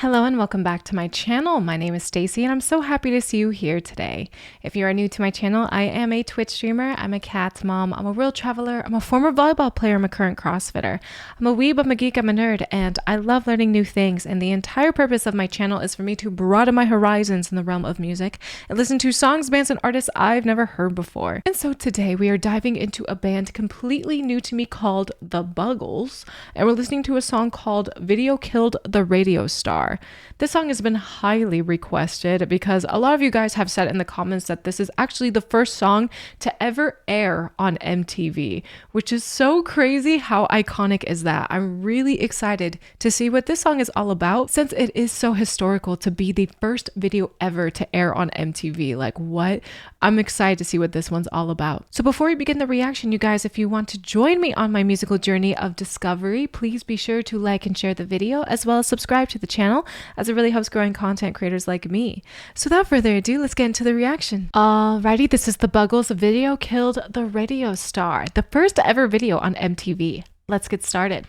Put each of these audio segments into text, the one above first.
Hello and welcome back to my channel. My name is Stacy and I'm so happy to see you here today. If you are new to my channel, I am a Twitch streamer, I'm a cat mom, I'm a world traveler, I'm a former volleyball player, I'm a current CrossFitter. I'm a weeb, I'm a geek, I'm a nerd, and I love learning new things, and the entire purpose of my channel is for me to broaden my horizons in the realm of music and listen to songs, bands, and artists I've never heard before. And so today we are diving into a band completely new to me called the Buggles, and we're listening to a song called Video Killed the Radio Star. This song has been highly requested because a lot of you guys have said in the comments that this is actually the first song to ever air on MTV, which is so crazy. How iconic is that? I'm really excited to see what this song is all about, since it is so historical to be the first video ever to air on MTV. Like, what? I'm excited to see what this one's all about. So before we begin the reaction, you guys, if you want to join me on my musical journey of discovery, please be sure to like and share the video, as well as subscribe to the channel, as it really helps growing content creators like me. So without further ado, let's get into the reaction. Alrighty, this is the Buggles Video Killed the Radio Star, the first ever video on MTV. Let's get started.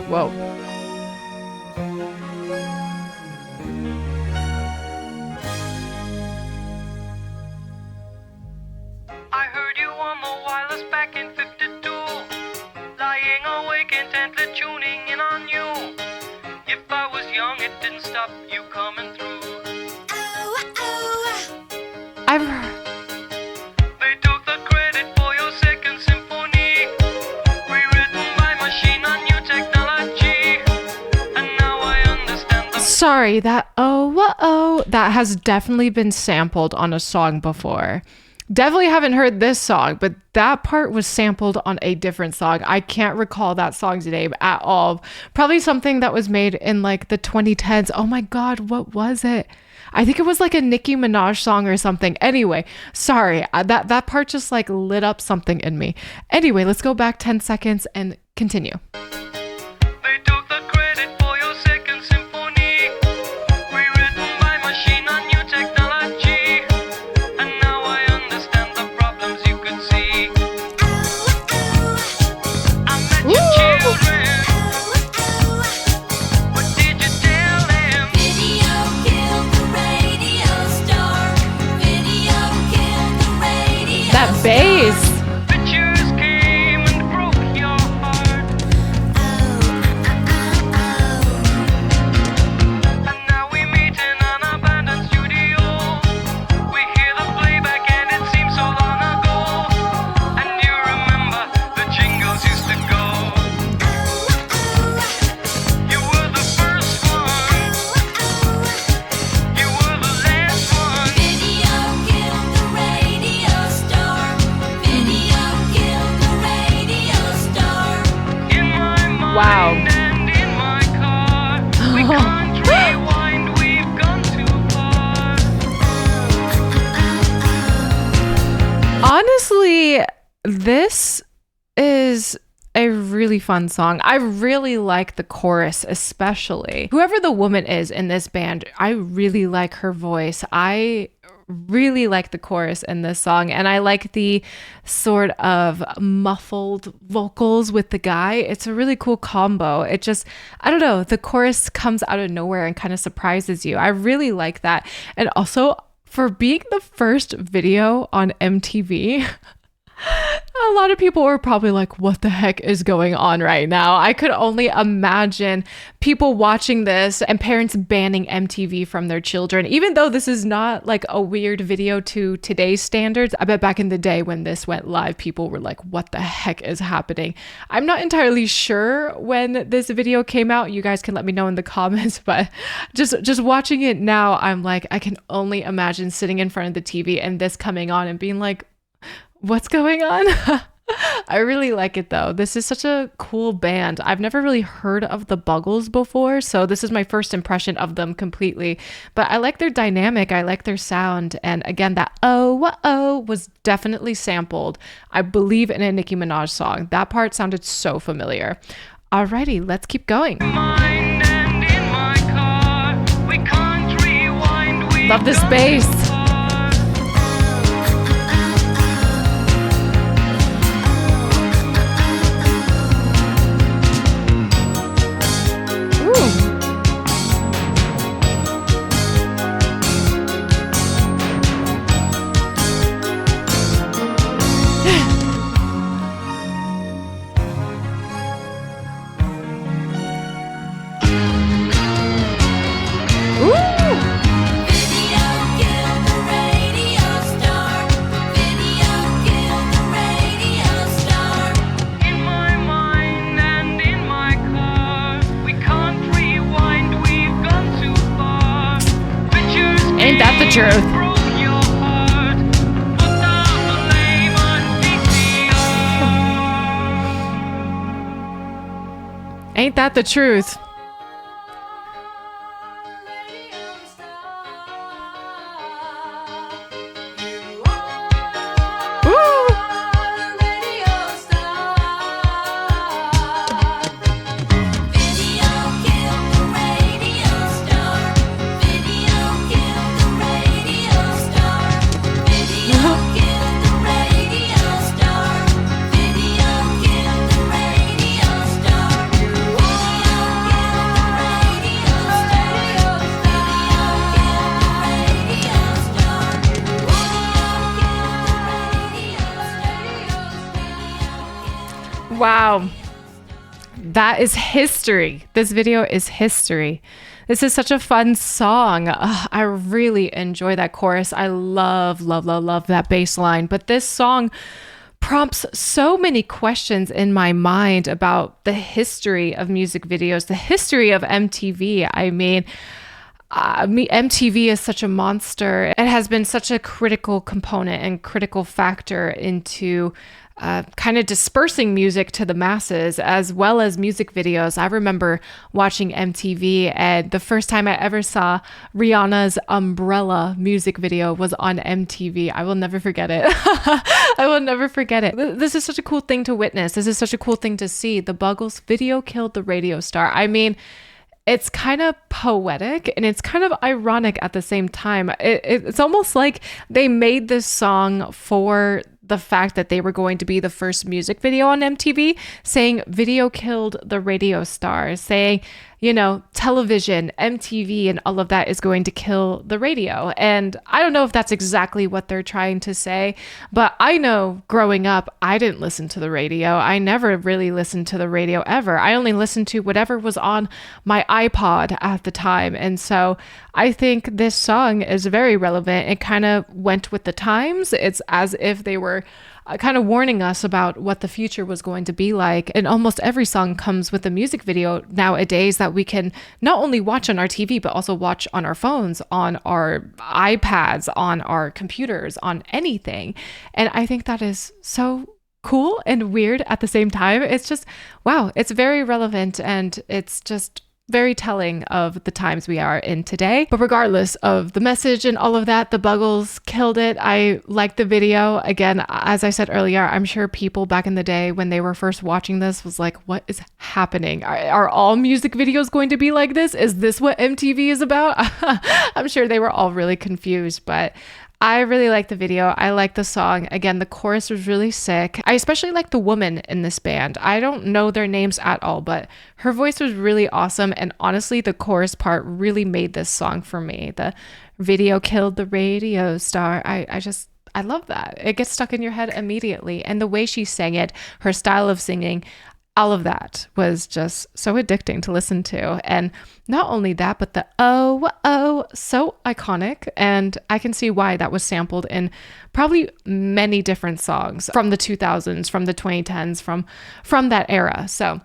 Whoa. I heard you on the wireless back in 52, lying awake intently tuning in on you. If I was young, it didn't stop you coming through. I've heard. They took the credit for your second symphony, rewritten by machine on new technology. And now I understand the... Sorry, that that has definitely been sampled on a song before. Definitely haven't heard this song, but that part was sampled on a different song. I can't recall that song's name at all. Probably something that was made in like the 2010s. Oh my God, what was it? I think it was like a Nicki Minaj song or something. Anyway, sorry, that part just like lit up something in me. Anyway, let's go back 10 seconds and continue. They took the credit for your second symphony, rewritten by machine on new technology. And now I understand the problems you could see. I met your children. What did you tell them? Video killed the radio star. Video killed the radio That bass. Pictures came and broke your heart. And now we meet in an abandoned studio. We hear the playback and it seems so long ago. And you remember the jingles used to go. You were the first one. You were the last one. Video killed the radio star. Video killed the radio star. In my mind Wow. and in my car. We can't rewind, we've gone too far. Honestly, this is a really fun song. I really like the chorus, especially. Whoever the woman is in this band, I really like her voice. I really like the chorus in this song, and I like the sort of muffled vocals with the guy. It's a really cool combo. It just, I don't know, the chorus comes out of nowhere and kind of surprises you. I really like that. And also, for being the first video on MTV, a lot of people were probably like, what the heck is going on right now? I could only imagine people watching this and parents banning MTV from their children. Even though this is not like a weird video to today's standards, I bet back in the day when this went live, people were like, what the heck is happening? I'm not entirely sure when this video came out. You guys can let me know in the comments, but just watching it now, I'm like, I can only imagine sitting in front of the TV and this coming on and being like, what's going on? I really like it though. This is such a cool band. I've never really heard of the Buggles before, so this is my first impression of them completely. But I like their dynamic, I like their sound, and again, that oh was definitely sampled, I believe, in a Nicki Minaj song. That part sounded so familiar. Alrighty, let's keep going. Mind and in my car. We can't rewind, we've Love this gone bass. too far. truth. broke your heart. Put down the blame on VCR. Ain't that the truth? Woo! Video killed the radio star. Video killed the radio star. Video killed the radio star. Video killed the radio star. Video killed the radio star. Video killed the radio star. Wow. That is history. This video is history. This is such a fun song. I really enjoy that chorus. I love that bass line. But this song prompts so many questions in my mind about the history of music videos, the history of MTV. I mean, MTV is such a monster. It has been such a critical component and critical factor into kind of dispersing music to the masses as well as music videos. I remember watching MTV, and the first time I ever saw Rihanna's Umbrella music video was on MTV. I will never forget it. I will never forget it. This is such a cool thing to witness. This is such a cool thing to see. The Buggles video killed the radio star. I mean, it's kind of poetic and it's kind of ironic at the same time. It's almost like they made this song for the fact that they were going to be the first music video on MTV, saying video killed the radio star, saying, you know, television, MTV, and all of that is going to kill the radio. And I don't know if that's exactly what they're trying to say, but I know growing up, I didn't listen to the radio. I never really listened to the radio ever. I only listened to whatever was on my iPod at the time. And so I think this song is very relevant. It kind of went with the times. It's as if they were kind of warning us about what the future was going to be like. And almost every song comes with a music video nowadays that we can not only watch on our TV, but also watch on our phones, on our iPads, on our computers, on anything. And I think that is so cool and weird at the same time. It's just, wow, it's very relevant, and it's just very telling of the times we are in today. But regardless of the message and all of that, the Buggles killed it. I liked the video. Again, as I said earlier, I'm sure people back in the day when they were first watching this was like, what is happening? Are all music videos going to be like this? Is this what MTV is about? I'm sure they were all really confused, but I really like the video. I like the song. Again, the chorus was really sick. I especially like the woman in this band. I don't know their names at all, but her voice was really awesome. And honestly, the chorus part really made this song for me. The video killed the radio star. I love that. It gets stuck in your head immediately. And the way she sang it, her style of singing, all of that was just so addicting to listen to. And not only that, but the oh, so iconic. And I can see why that was sampled in probably many different songs from the 2000s, from the 2010s, from that era. So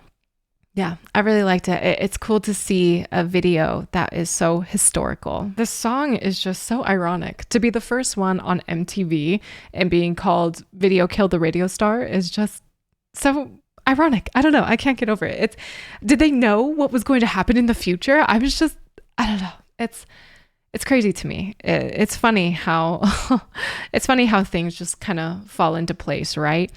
yeah, I really liked it. It's cool to see a video that is so historical. This song is just so ironic. To be the first one on MTV and being called Video Killed the Radio Star is just so ironic. I don't know. I can't get over it. Did they know what was going to happen in the future? I don't know. It's crazy to me. It's funny how it's funny how things just kind of fall into place, right?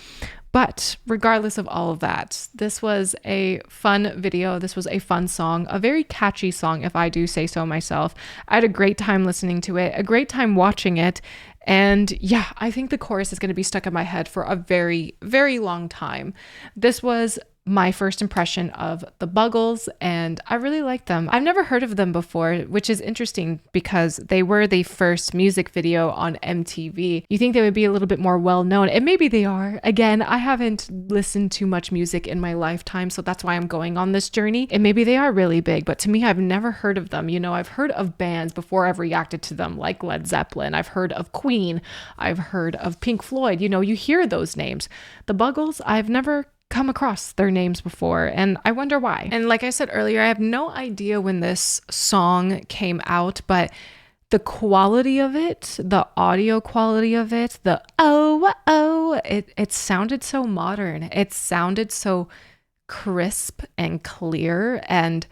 But regardless of all of that, this was a fun video. This was a fun song, a very catchy song, if I do say so myself. I had a great time listening to it, a great time watching it. And yeah, I think the chorus is going to be stuck in my head for a very, very long time. This was my first impression of the Buggles, and I really like them. I've never heard of them before, which is interesting because they were the first music video on MTV. You think they would be a little bit more well known, and maybe they are. Again, I haven't listened to much music in my lifetime, so that's why I'm going on this journey. And maybe they are really big, but to me, I've never heard of them. You know, I've heard of bands before I've reacted to them, like Led Zeppelin. I've heard of Queen. I've heard of Pink Floyd. You know, you hear those names. The Buggles, I've never come across their names before, and I wonder why. And like I said earlier, I have no idea when this song came out, but the quality of it, the audio quality of it, it sounded so modern. It sounded so crisp and clear, and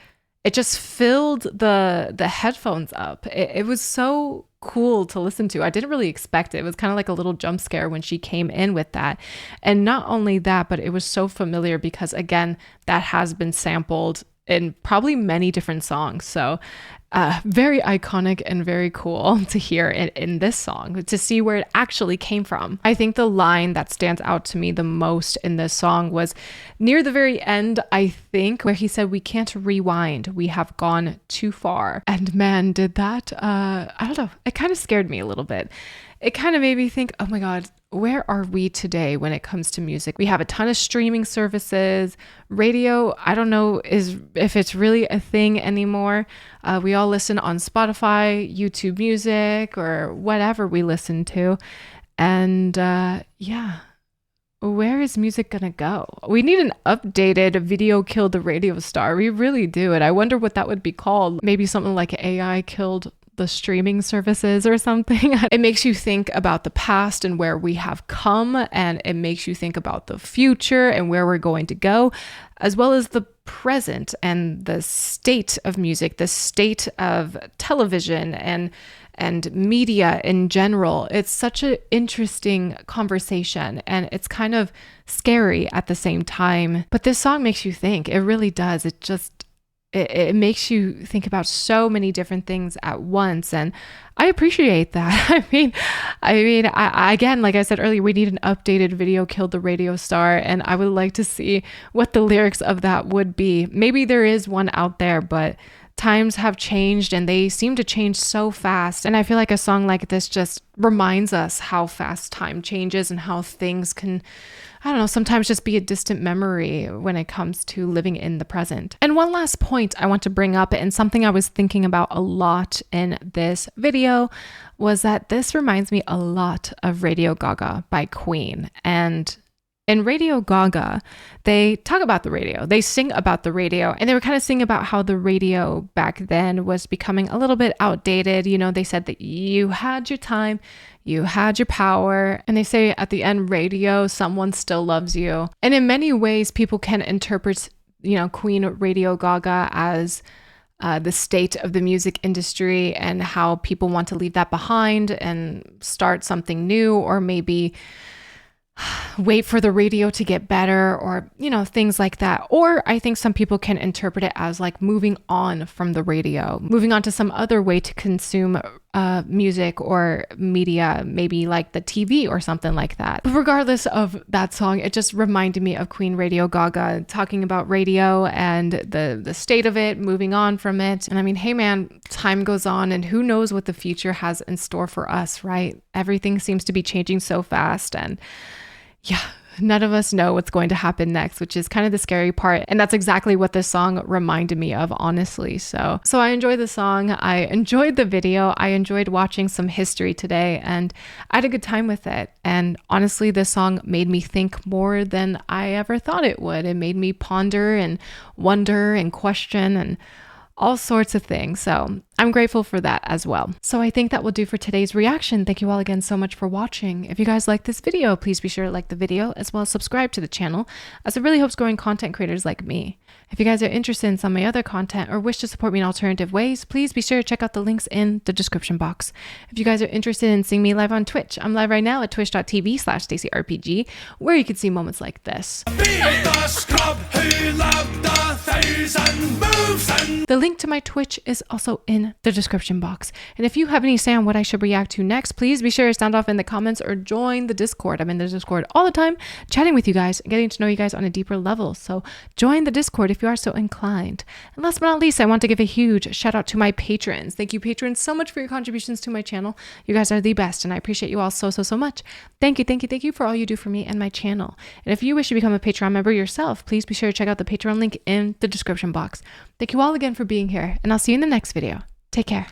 it just filled the headphones up. It was so cool to listen to. I didn't really expect it. It was kind of like a little jump scare when she came in with that. And not only that, but it was so familiar because, again, that has been sampled in probably many different songs. So very iconic and very cool to hear it in this song, to see where it actually came from. I think the line that stands out to me the most in this song was near the very end, I think, where he said, "We can't rewind. We have gone too far." And man, did that, I don't know, it kind of scared me a little bit. It kind of made me think, oh my God, where are we today when it comes to music? We have a ton of streaming services. Radio, I don't know if it's really a thing anymore. We all listen on Spotify, YouTube Music, or whatever we listen to. And yeah, where is music gonna go? We need an updated Video Killed the Radio Star. We really do. And I wonder what that would be called. Maybe something like AI killed the streaming services or something. It makes you think about the past and where we have come, and it makes you think about the future and where we're going to go, as well as the present and the state of music, the state of television and media in general. It's such an interesting conversation, and it's kind of scary at the same time. But this song makes you think. It really does. It makes you think about so many different things at once, and I appreciate that. I again, like I said earlier, we need an updated Video Killed the Radio Star, and I would like to see what the lyrics of that would be. Maybe there is one out there, but times have changed and they seem to change so fast. And I feel like a song like this just reminds us how fast time changes and how things can, I don't know, sometimes just be a distant memory when it comes to living in the present. And one last point I want to bring up, and something I was thinking about a lot in this video, was that this reminds me a lot of Radio Gaga by Queen. And in Radio Gaga, they talk about the radio. They sing about the radio, and they were kind of singing about how the radio back then was becoming a little bit outdated. You know, they said that you had your time, you had your power, and they say at the end, radio, someone still loves you. And in many ways, people can interpret, Queen Radio Gaga as the state of the music industry and how people want to leave that behind and start something new, or maybe wait for the radio to get better, or things like that. Or I think some people can interpret it as like moving on from the radio, moving on to some other way to consume music or media, maybe like the TV or something like that. But regardless of that song, it just reminded me of Queen Radio Gaga talking about radio and the state of it, moving on from it. And I mean, hey man, time goes on, and who knows what the future has in store for us, right? Everything seems to be changing so fast, and yeah, none of us know what's going to happen next, which is kind of the scary part. And that's exactly what this song reminded me of, honestly. So I enjoyed the song. I enjoyed the video. I enjoyed watching some history today, and I had a good time with it. And honestly, this song made me think more than I ever thought it would. It made me ponder and wonder and question and all sorts of things. So I'm grateful for that as well. So I think that will do for today's reaction. Thank you all again so much for watching. If you guys like this video, please be sure to like the video as well as subscribe to the channel, as it really helps growing content creators like me. If you guys are interested in some of my other content or wish to support me in alternative ways, please be sure to check out the links in the description box. If you guys are interested in seeing me live on Twitch, I'm live right now at twitch.tv/StaceyRPG, where you can see moments like this. The link to my Twitch is also in the description box. And if you have any say on what I should react to next, please be sure to sound off in the comments or join the Discord. I'm in the Discord all the time, chatting with you guys and getting to know you guys on a deeper level. So join the Discord if you are so inclined. And last but not least, I want to give a huge shout out to my patrons. Thank you, patrons, so much for your contributions to my channel. You guys are the best, and I appreciate you all so much. Thank you for all you do for me and my channel. And if you wish to become a Patreon member yourself, please be sure to check out the Patreon link in the description box. Thank you all again for being here, and I'll see you in the next video. Take care.